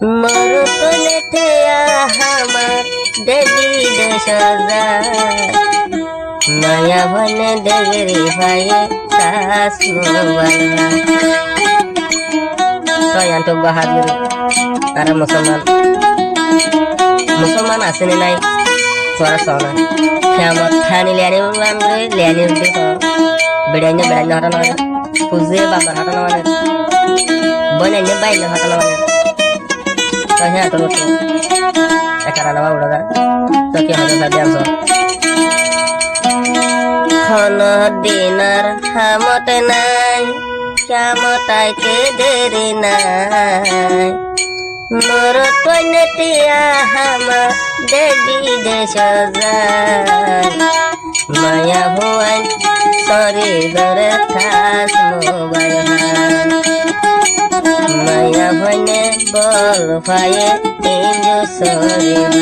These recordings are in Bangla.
মরুতনে থেয়া আমার দেবী দেশজা মায়া বনে দেগরি ভাইয়ে সাস মোবাইলা তো yanto bahadur ara musulman asini nai suara sona kiamat thani liani banre liani undi ko bedanya hata nawane puze babar hata nawane bonanya baile hata nawane to ya to ekara nawa udaga to ki hada sadian so khono dinar hamot nai kiamat aike deri nai মরতনতিয়া হামা দেবী দেশজাই মায়া ভুয়াই শরীর থাস মোবাইল মায়া ভনে বল ভাইয়ে ইঞ্জু শরীর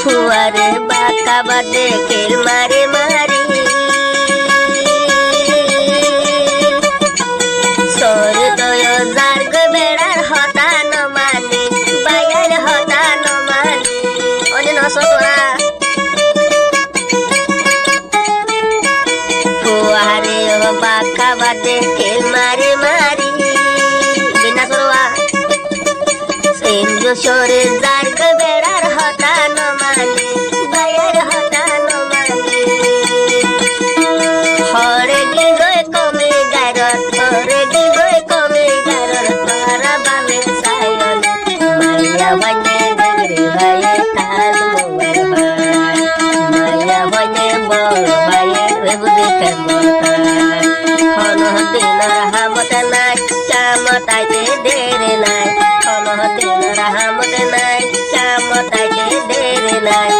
ফুয়ারে বাঁকা বাদে কেল মারে মারি সরদয় জার্গ বেড়ার হতান মানি বায়ার হতান মানি অনে নসরা ফুয়ারে বাঁকা বাদে কেল মারে মারি বিনা সরওয়া সেঞ্জো সরে জার্গ বেড়ার হতান মানি বায়ার হতান মানি হরে গিগয় কমে গারত হরে গিগয় কমে গারত তারা বামে সায়ন মায়া বনে ডগরি ভাইয়ে তাজ মোবাইল মায়া বনে বল ভাইয়ে রেবুদে কমতা হন দিনার হামত নাই চামতাইতে দেরে নাই হন দিনার হামত নাই চামতাইতে দেরে নাই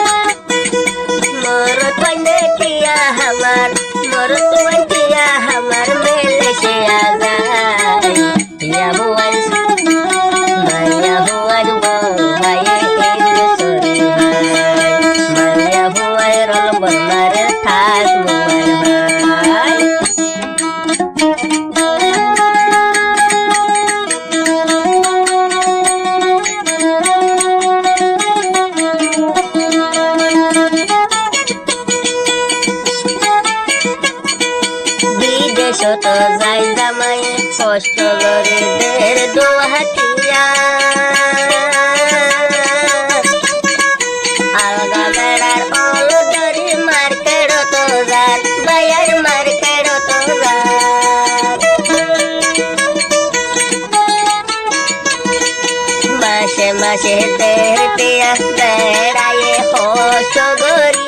মোর তনে কিয়া হামার মোর তুই কিয়া হামার মেলে সে আজাই ইয়া বুয়াই মায়া বুয়াই বল ভাইয়ে ইঞ্জু সরি ভাই মায়া বুয়াই রল বলমারে থাক মোবাইল ভাই বিদেশত যাই জামাই কষ্ট করে দের দোহাটিয়া আলগা বেড়ার অলদরি মার্কেট তো যার বায়ার মার্কেট তো যার মাসে মাসে দেড়টিয়া বেড়ায়ে কষ্ট করি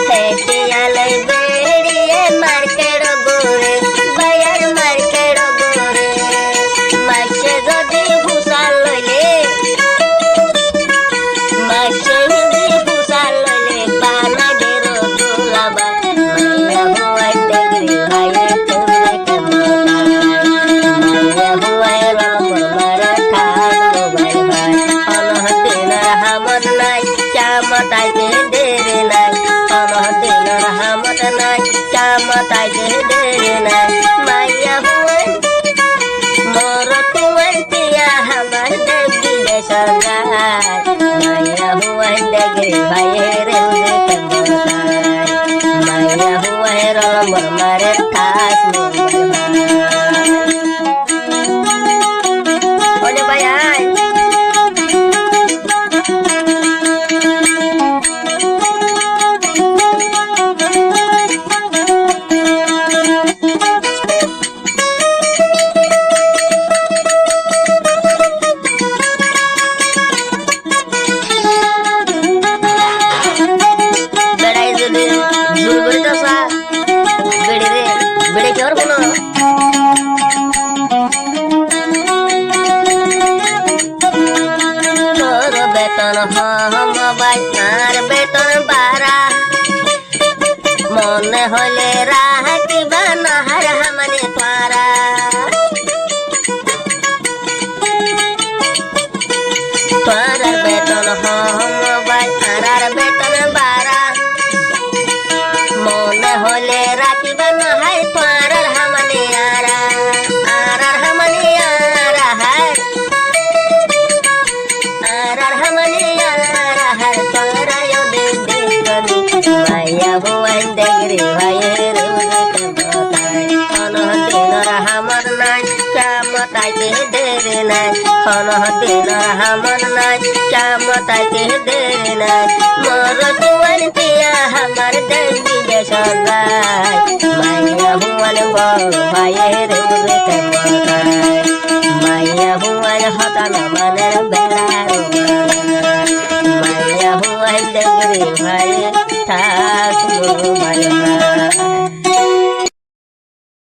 হেটিয়ালয় বেড়িয়ে মার্কেট গোরে বায়ার মার্কেট গোরে মাসে যদি হুসাল লইলে মাসে যদি হুসাল লইলে বানা ডেরো তোলাবা মাইয়া হুয়াই ডগরি ভাইয়ে তোরে কেমতা মাইয়া হুয়াই রকম মারা ঠাক মোবাইল ভাই অনহদিনার হামত নাই চামতাইতে দেরে নাই অনহদিনার হামত নাই চামতাইতে দেরে নাই মাইয়া হুয়াই মোর তুই পিয়া হামার দেবী দেশজাই মাইয়া হুয়াই ডগরি ভাইয়ে রে কেমতা মাইয়া হুয়াই নম্বর মারে থাক ওরে ভাই আয় বেতন হম বাইনার বেতন বারা মনে হলে রাখিবা নাহার হামানে পারা তোরার বেতন হম বাইনার বেতন বারা মনে হলে রাখিবা নাহার পারার হামানে আরা আরার হামানে আরা হায় arar hamani arar parayo de dekani maya huan degri vayeru dekai ono dinor hamar nai chamatai ke dere nai ono dinor hamar nai chamatai ke dere nai mor tuan tia hamar devi jasai maya huan bo vayeru dekai maya huan hatan maner bela Maya huwa degri bhai thak mo